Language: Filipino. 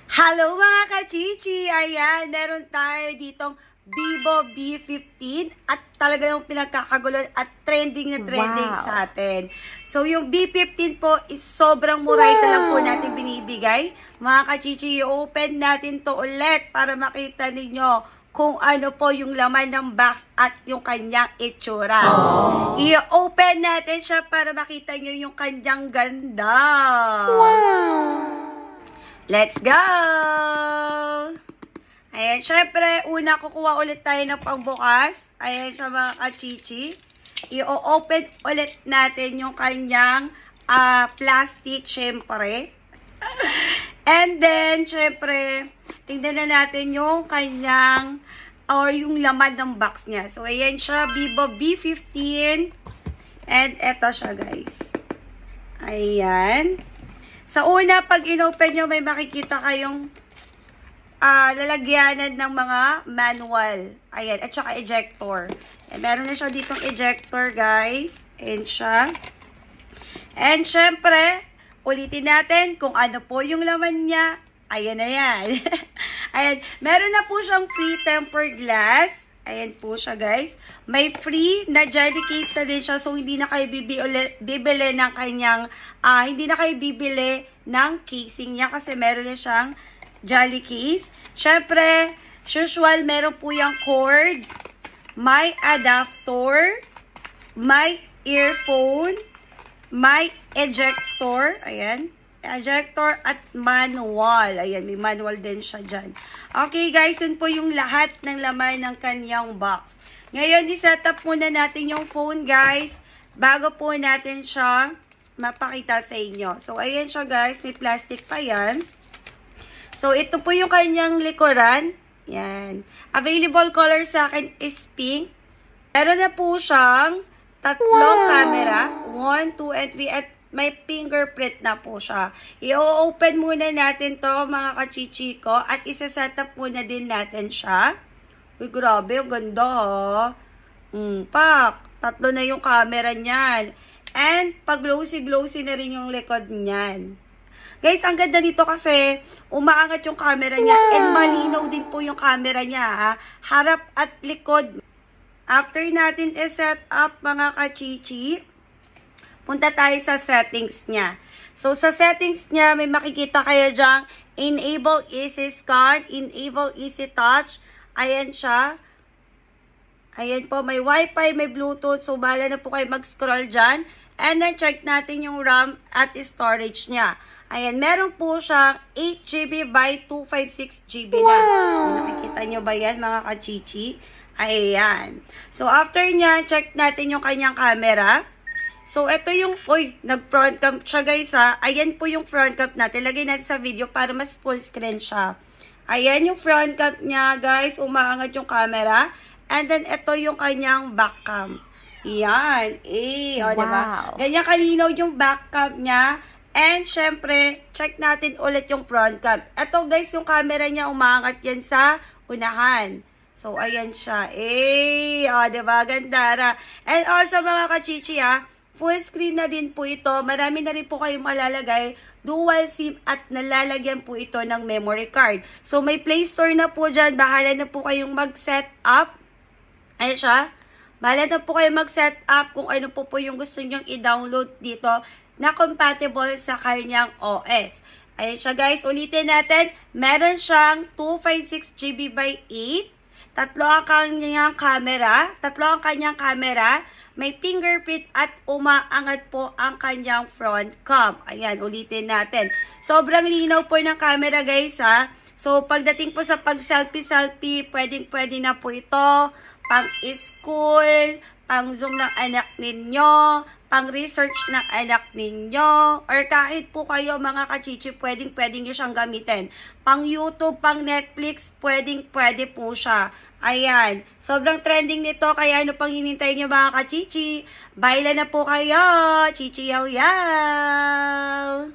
Hello mga kachichi! Ayan, meron tayo ditong Vivo V15 at talaga yung pinagkakagulo at trending na trending sa atin. So, yung V15 po is sobrang muray lang po natin binibigay. Mga kachichi, i-open natin to ulit para makita ninyo kung ano po yung laman ng box at yung kanyang itsura. I-open natin siya para makita nyo yung kanyang ganda. Let's go! Ayan, syempre, una kukuha ulit tayo ng pangbukas. Ayan siya mga kachichi. I-open ulit natin yung kanyang plastic, syempre. And then, syempre, tingnan na natin yung kanyang or yung laman ng box niya. So, ayan siya, Vivo V15. And eto siya, guys. Ayan. Sa una, pag in-open nyo, may makikita kayong lalagyanan ng mga manual. Ayan, at saka ejector. And meron na siya ditong ejector, guys. Ayan siya. And syempre, ulitin natin kung ano po yung laman niya. Ayan na yan. Ayan, meron na po siyang free tempered glass. Ayan po siya, guys. May free na jelly case na din siya. So, hindi na kayo bibili ng kanyang, hindi na kayo bibili ng casing niya kasi meron na siyang jelly case. Siyempre, usual, meron po yung cord, may adapter, may earphone, may ejector. Ayan. Ejector at manual. Ayan, may manual din siya dyan. Okay, guys, yun po yung lahat ng laman ng kanyang box. Ngayon, i-set up muna natin yung phone, guys, bago po natin siya mapakita sa inyo. So, ayan siya, guys. May plastic pa yan. So, ito po yung kanyang likuran. Yan. Available color sa akin is pink. Meron na po siyang tatlong camera. 1, 2, and 3. At may fingerprint na po siya. I-open muna natin to mga kachichi ko at isa-set up muna din natin siya. Uy, grabe, ang ganda ha. Pak, tatlo na yung camera niyan. And pag-glossy-glossy na rin yung likod niyan. Guys, ang ganda nito kasi umaangat yung camera niya and malinaw din po yung camera niya ha. Harap at likod. After natin i-set up mga kachichi, punta tayo sa settings niya. So, sa settings niya, may makikita kayo dyan, enable easy scan, enable easy touch. Ayan siya. Ayan po, may wifi, may bluetooth. So, bahala na po kayo mag-scroll dyan. And then, check natin yung RAM at storage niya. Ayan, meron po siyang 8GB by 256GB na. Nakikita nyo ba yan, mga kachichi? Ayan. So, after niya, check natin yung kanyang camera. So, ito yung, nag-front cam siya, guys, ha. Ayan po yung front cam natin. Lagay natin sa video para mas full screen siya. Ayan yung front cam niya, guys. Umaangat yung camera. And then, ito yung kanyang back cam. Yan. Diba? Ganyan kalinaw yung back cam niya. And, syempre, check natin ulit yung front cam. Ito, guys, yung camera niya, umaangat yan sa unahan. So, ayan siya. Diba? Ganda. And also, mga kachichi, ha, full screen na din po ito. Marami na rin po kayong malalagay. Dual SIM at nalalagyan po ito ng memory card. So, may Play Store na po dyan. Bahala na po kayong mag-set up. Ayan siya. Bahala na po kayong mag-set up kung ano po yung gusto nyong i-download dito na compatible sa kanyang OS. Ayan siya, guys. Ulitin natin. Meron siyang 256GB by 8. Tatlo ang kanyang camera. May fingerprint at umaangat po ang kanyang front cam. Ayan, ulitin natin. Sobrang linaw po ng camera, guys, ha. So, pagdating po sa pag-selfie-selfie, pwedeng-pwede na po ito. Pang-school, pang-zoom ng anak ninyo, pang-research ng anak ninyo, or kahit po kayo, mga kachichi, pwedeng-pwede nyo siyang gamitin. Pang-YouTube, pang-Netflix, pwedeng-pwede po siya. Ayan. Sobrang trending nito, kaya ano pang hinintay nyo, mga kachichi? Baila na po kayo! Chichi yaw yaw!